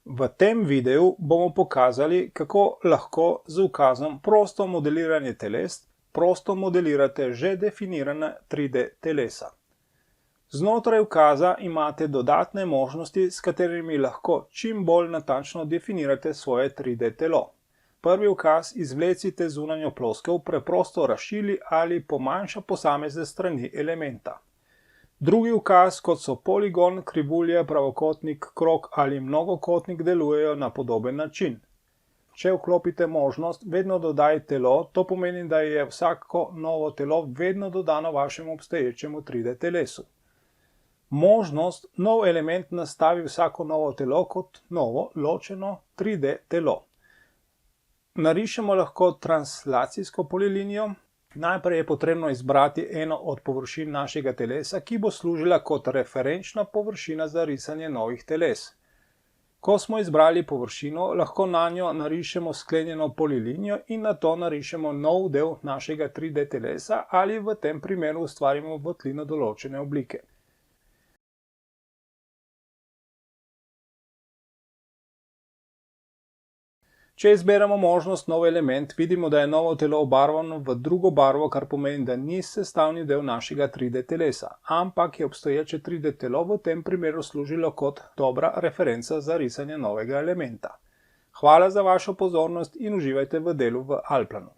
V tem videu bomo pokazali, kako lahko z ukazom Prosto modeliranje teles prosto modelirate že definirana 3D telesa. Znotraj ukaza imate dodatne možnosti, s katerimi lahko čim bolj natančno definirate svoje 3D telo. Prvi ukaz izvlecite zunanjo ploskev, preprosto razširi ali pomanjša posamezne strani elementa. Drugi ukaz, kot so poligon, krivulja, pravokotnik, krog ali mnogokotnik, delujejo na podoben način. Če vklopite možnost Vedno dodaj telo, to pomeni, da je vsako novo telo vedno dodano vašemu obstoječemu 3D telesu. Možnost Nov element nastavi vsako novo telo kot novo, ločeno 3D telo. Narišemo lahko translacijsko polilinijo. Najprej je potrebno izbrati eno od površin našega telesa, ki bo služila kot referenčna površina za risanje novih teles. Ko smo izbrali površino, lahko nanjo narišemo sklenjeno polilinijo in nato narišemo nov del našega 3D telesa ali v tem primeru ustvarimo votlino določene oblike. Če izberemo možnost Nov element, vidimo, da je novo telo obarvano v drugo barvo, kar pomeni, da ni sestavni del našega 3D telesa, ampak je obstoječe 3D telo v tem primeru služilo kot dobra referenca za risanje novega elementa. Hvala za vašo pozornost in uživajte v delu v Alplanu.